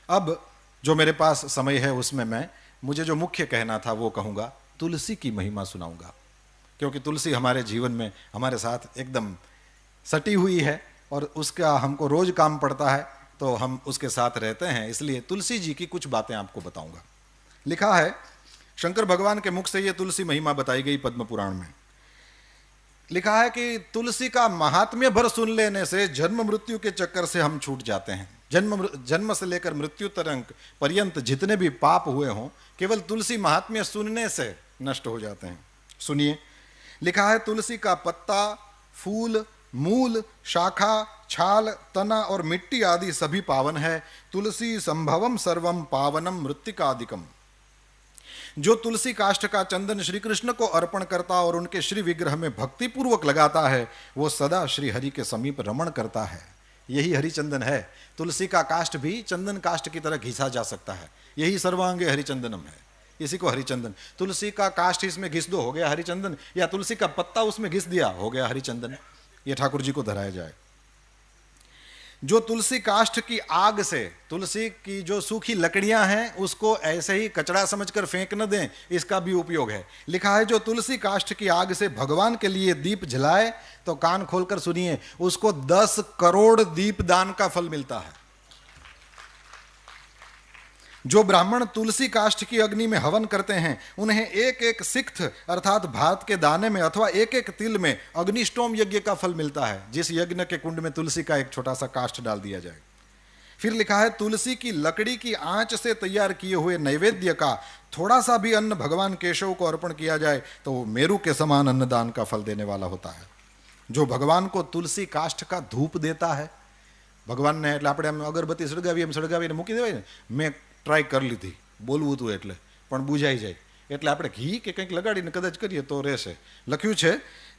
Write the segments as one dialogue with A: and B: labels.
A: अब जो मेरे पास समय है उसमें मुझे जो मुख्य कहना था वो कहूँगा, तुलसी की महिमा सुनाऊंगा, क्योंकि तुलसी हमारे जीवन में हमारे साथ एकदम सटी हुई है और उसका हमको रोज काम पड़ता है, तो हम उसके साथ रहते हैं, इसलिए तुलसी जी की कुछ बातें आपको बताऊंगा। लिखा है, शंकर भगवान के मुख से ये तुलसी महिमा बताई गई पद्म पुराण में। लिखा है कि तुलसी का महात्म्य भर सुन लेने से जन्म मृत्यु के चक्कर से हम छूट जाते हैं। जन्म से लेकर मृत्यु तक पर्यंत जितने भी पाप हुए हों, केवल तुलसी महात्म्य सुनने से नष्ट हो जाते हैं। सुनिए, लिखा है, तुलसी का पत्ता, फूल, मूल, शाखा, छाल, तना और मिट्टी आदि सभी पावन है। तुलसी संभवम सर्वम पावनम मृत्तिकादिकम। जो तुलसी काष्ठ का चंदन श्री कृष्ण को अर्पण करता और उनके श्री विग्रह में भक्ति पूर्वक लगाता है, वो सदा श्री हरि के समीप रमण करता है। यही हरिचंदन है। तुलसी का काष्ठ भी चंदन काष्ठ की तरह घिसा जा सकता है। यही सर्वांगे हरिचंदनम है, इसी को हरिचंदन। तुलसी का काष्ठ इसमें घिस दो, हो गया हरिचंदन, या तुलसी का पत्ता उसमें घिस दिया, हो गया हरिचंदन। ये ठाकुर जी को धराया जाए। जो तुलसी काष्ठ की आग से, तुलसी की जो सूखी लकड़ियां हैं उसको ऐसे ही कचरा समझकर फेंक न दें, इसका भी उपयोग है। लिखा है, जो तुलसी काष्ठ की आग से भगवान के लिए दीप जलाए, तो कान खोलकर सुनिए, उसको 10 करोड़ दीप दान का फल मिलता है। जो ब्राह्मण तुलसी काष्ठ की अग्नि में हवन करते हैं, उन्हें एक एक सिक्त अर्थात भात के दाने में अथवा एक एक तिल में अग्निष्टोम यज्ञ का फल मिलता है, जिस यज्ञ के कुंड में तुलसी का एक छोटा सा काष्ठ डाल दिया जाए। फिर लिखा है, तुलसी की लकड़ी की आंच से तैयार किए हुए नैवेद्य का थोड़ा सा भी अन्न भगवान केशव को अर्पण किया जाए तो वो मेरु के समान अन्नदान का फल देने वाला होता है। जो भगवान को तुलसी काष्ठ का धूप देता है, भगवान ने એટલે આપણે અગરબત્તી સળગાવી એમ સળગાવીને મૂકી દેવાય ને, મેં ટ્રાય કરી લીધી બોલવું હતું એટલે પણ બુઝાઈ જાય, એટલે આપણે ઘી કે કંઈક લગાડીને કદાચ કરીએ તો રહેશે। લખ્યું છે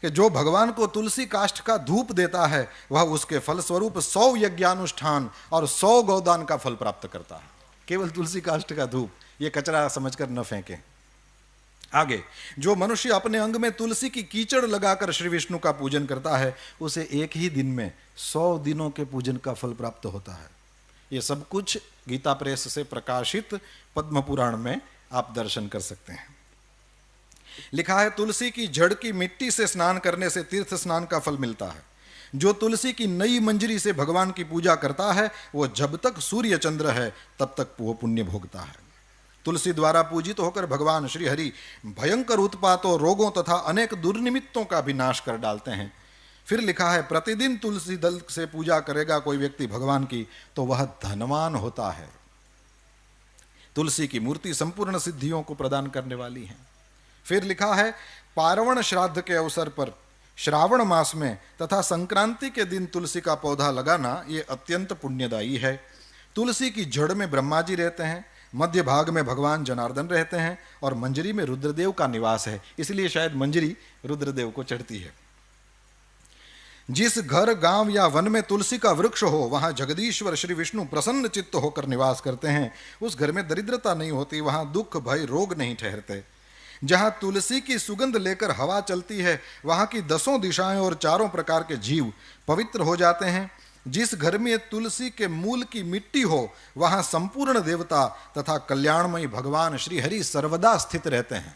A: कि जो भगवान को तुलसी काष्ठ का धूप देता है, वह उसके फलस्वरूप 100 यज्ञानुष्ठान और 100 गौदान का फल प्राप्त करता है। केवल तुलसी काष्ठ का धूप, ये कचरा समझकर न फेंकें। आगे, जो मनुष्य अपने अंग में तुलसी की कीचड़ लगाकर श्री विष्णु का पूजन करता है, उसे एक ही दिन में 100 दिनों के पूजन का फल प्राप्त होता है। ये सब कुछ गीता प्रेस से प्रकाशित पद्म पुराण में आप दर्शन कर सकते हैं। लिखा है, तुलसी की जड़ की मिट्टी से स्नान करने से तीर्थ स्नान का फल मिलता है। जो तुलसी की नई मंजरी से भगवान की पूजा करता है, वो जब तक सूर्य चंद्र है तब तक वो पुण्य भोगता है। तुलसी द्वारा पूजित होकर भगवान श्री हरि भयंकर उत्पातों, रोगों तथा अनेक दुर्निमित्तों का भी नाश कर डालते हैं। फिर लिखा है, प्रतिदिन तुलसी दल से पूजा करेगा कोई व्यक्ति भगवान की, तो वह धनवान होता है। तुलसी की मूर्ति संपूर्ण सिद्धियों को प्रदान करने वाली है। फिर लिखा है, पार्वण श्राद्ध के अवसर पर श्रावण मास में तथा संक्रांति के दिन तुलसी का पौधा लगाना ये अत्यंत पुण्यदायी है। तुलसी की जड़ में ब्रह्मा जी रहते हैं, मध्य भाग में भगवान जनार्दन रहते हैं और मंजरी में रुद्रदेव का निवास है, इसलिए शायद मंजरी रुद्रदेव को चढ़ती है। जिस घर, गांव या वन में तुलसी का वृक्ष हो, वहां जगदीश्वर श्री विष्णु प्रसन्न चित्त होकर निवास करते हैं। उस घर में दरिद्रता नहीं होती, वहां दुख, भय, रोग नहीं ठहरते। जहां तुलसी की सुगंध लेकर हवा चलती है, वहां की 10 दिशाएं और 4 प्रकार के जीव पवित्र हो जाते हैं। जिस घर में तुलसी के मूल की मिट्टी हो, वहां संपूर्ण देवता तथा कल्याणमयी भगवान श्री हरि सर्वदा स्थित रहते हैं।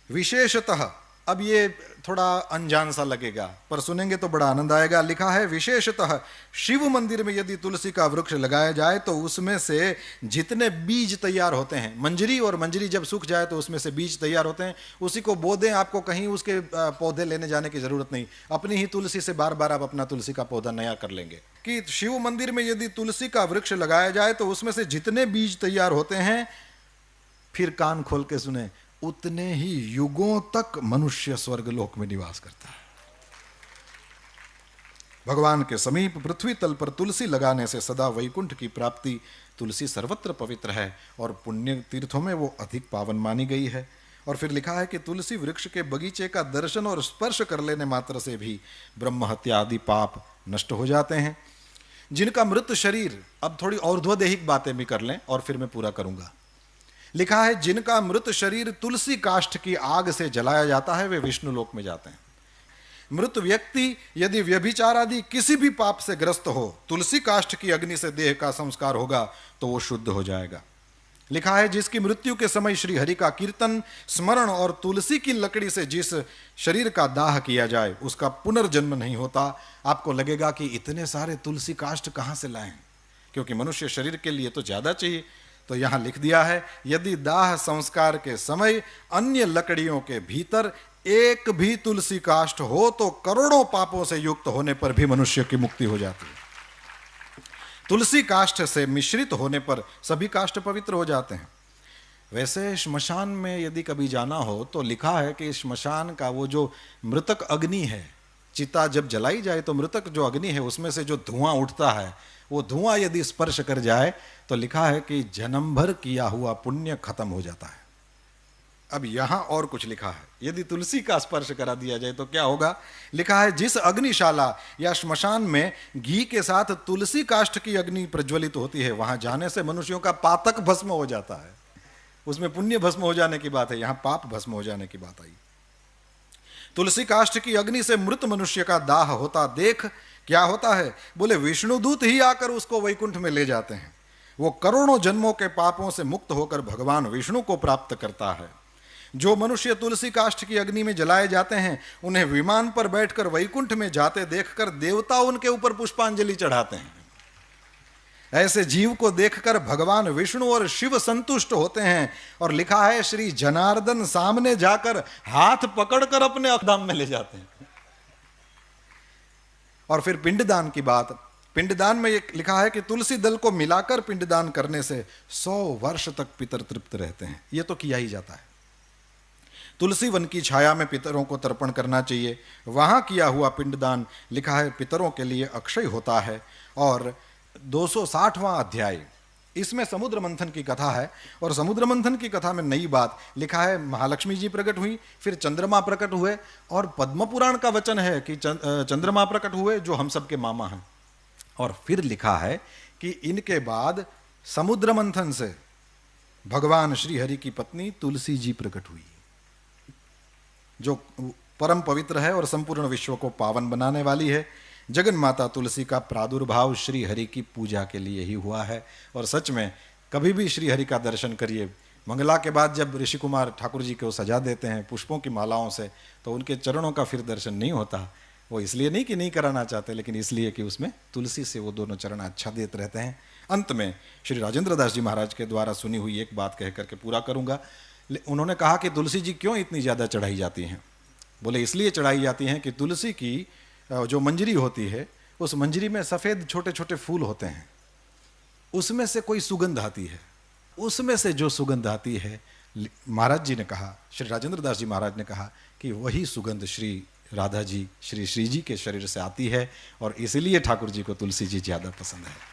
A: विशेषतः, अब ये थोड़ा अनजान सा लगेगा पर सुनेंगे तो बड़ा आनंद आएगा। लिखा है, विशेषतः शिव मंदिर में यदि तुलसी का वृक्ष लगाया जाए तो उसमें से जितने बीज तैयार होते हैं, मंजरी और मंजरी जब सूख जाए तो उसमें से बीज तैयार होते हैं, उसी को बो दें। आपको कहीं उसके पौधे लेने जाने की जरूरत नहीं, अपनी ही तुलसी से बार बार आप अपना तुलसी का पौधा नया कर लेंगे। कि शिव मंदिर में यदि तुलसी का वृक्ष लगाया जाए तो उसमें से जितने बीज तैयार होते हैं, फिर कान खोल के सुने, उतने ही युगों तक मनुष्य स्वर्गलोक में निवास करता है। भगवान के समीप पृथ्वी तल पर तुलसी लगाने से सदा वैकुंठ की प्राप्ति। तुलसी सर्वत्र पवित्र है और पुण्य तीर्थों में वो अधिक पावन मानी गई है। और फिर लिखा है कि तुलसी वृक्ष के बगीचे का दर्शन और स्पर्श कर लेने मात्र से भी ब्रह्म हत्या आदि पाप नष्ट हो जाते हैं। जिनका मृत शरीर, अब थोड़ी और्ध्वदेहिक बातें भी कर लें और फिर मैं पूरा करूंगा। लिखा है, जिनका मृत शरीर तुलसी काष्ठ की आग से जलाया जाता है, वे विष्णु लोक में जाते हैं। मृत व्यक्ति यदि व्यभिचार आदि किसी भी पाप से ग्रस्त हो, तुलसी काष्ठ की अग्नि से देह का संस्कार होगा तो वो शुद्ध हो जाएगा। लिखा है, जिसकी मृत्यु के समय श्री हरि का कीर्तन, स्मरण और तुलसी की लकड़ी से जिस शरीर का दाह किया जाए उसका पुनर्जन्म नहीं होता। आपको लगेगा कि इतने सारे तुलसी काष्ठ कहाँ से लाएं, क्योंकि मनुष्य शरीर के लिए तो ज्यादा चाहिए। तो यहां लिख दिया है, यदि दाह संस्कार के समय अन्य लकड़ियों के भीतर एक भी तुलसी काष्ठ हो तो करोड़ों पापों से युक्त होने पर भी मनुष्य की मुक्ति हो जाती है। तुलसी काष्ठ से मिश्रित होने पर सभी काष्ठ पवित्र हो जाते हैं। वैसे श्मशान में यदि कभी जाना हो तो लिखा है कि श्मशान का वो जो मृतक अग्नि है, चिता जब जलाई जाए तो मृतक जो अग्नि है उसमें से जो धुआं उठता है, वो धुआं यदि स्पर्श कर जाए तो लिखा है कि जन्म भर किया हुआ पुण्य खत्म हो जाता है। अब यहां और कुछ लिखा है, यदि तुलसी का स्पर्श करा दिया जाए तो क्या होगा। लिखा है, जिस अग्निशाला या श्मशान में घी के साथ तुलसी काष्ठ की अग्नि प्रज्वलित होती है, वहां जाने से मनुष्यों का पातक भस्म हो जाता है। उसमें पुण्य भस्म हो जाने की बात है, यहां पाप भस्म हो जाने की बात आई। तुलसी काष्ठ की अग्नि से मृत मनुष्य का दाह होता देख क्या होता है, बोले विष्णुदूत ही आकर उसको वैकुंठ में ले जाते हैं। वो करोड़ों जन्मों के पापों से मुक्त होकर भगवान विष्णु को प्राप्त करता है। जो मनुष्य तुलसी काष्ठ की अग्नि में जलाए जाते हैं उन्हें विमान पर बैठकर वैकुंठ में जाते देखकर देवता उनके ऊपर पुष्पांजलि चढ़ाते हैं। ऐसे जीव को देखकर भगवान विष्णु और शिव संतुष्ट होते हैं, और लिखा है, श्री जनार्दन सामने जाकर हाथ पकड़कर अपने अकदाम में ले जाते हैं। और फिर पिंडदान की बात, पिंडदान में लिखा है कि तुलसी दल को मिलाकर पिंडदान करने से 100 वर्ष तक पितर तृप्त रहते हैं। यह तो किया ही जाता है। तुलसी वन की छाया में पितरों को तर्पण करना चाहिए। वहां किया हुआ पिंडदान लिखा है पितरों के लिए अक्षय होता है। और 260वां अध्याय, इसमें समुद्र मंथन की कथा है, और समुद्र मंथन की कथा में नई बात लिखा है, महालक्ष्मी जी प्रकट हुई, फिर चंद्रमा प्रकट हुए, और पद्म पुराण का वचन है कि चंद्रमा प्रकट हुए जो हम सबके मामा हैं। और फिर लिखा है कि इनके बाद समुद्र मंथन से भगवान श्री हरि की पत्नी तुलसी जी प्रकट हुई, जो परम पवित्र है और संपूर्ण विश्व को पावन बनाने वाली है। जगन माता तुलसी का प्रादुर्भाव श्री हरि की पूजा के लिए ही हुआ है। और सच में कभी भी श्री हरि का दर्शन करिए, मंगला के बाद जब ऋषि कुमार ठाकुर जी को सजा देते हैं पुष्पों की मालाओं से, तो उनके चरणों का फिर दर्शन नहीं होता। वो इसलिए नहीं कि नहीं कराना चाहते, लेकिन इसलिए कि उसमें तुलसी से वो दोनों चरण आच्छादित रहते हैं। अंत में श्री राजेंद्र दास जी महाराज के द्वारा सुनी हुई एक बात कह करके पूरा करूंगा। उन्होंने कहा कि तुलसी जी क्यों इतनी ज़्यादा चढ़ाई जाती हैं। बोले इसलिए चढ़ाई जाती हैं कि तुलसी की जो मंजरी होती है, उस मंजरी में सफ़ेद छोटे छोटे फूल होते हैं, उसमें से कोई सुगंध आती है। उसमें से जो सुगंध आती है, महाराज जी ने कहा, श्री राजेंद्र दास जी महाराज ने कहा कि वही सुगंध श्री राधा जी, श्री श्री जी के शरीर से आती है, और इसलिए ठाकुर जी को तुलसी जी ज़्यादा पसंद है।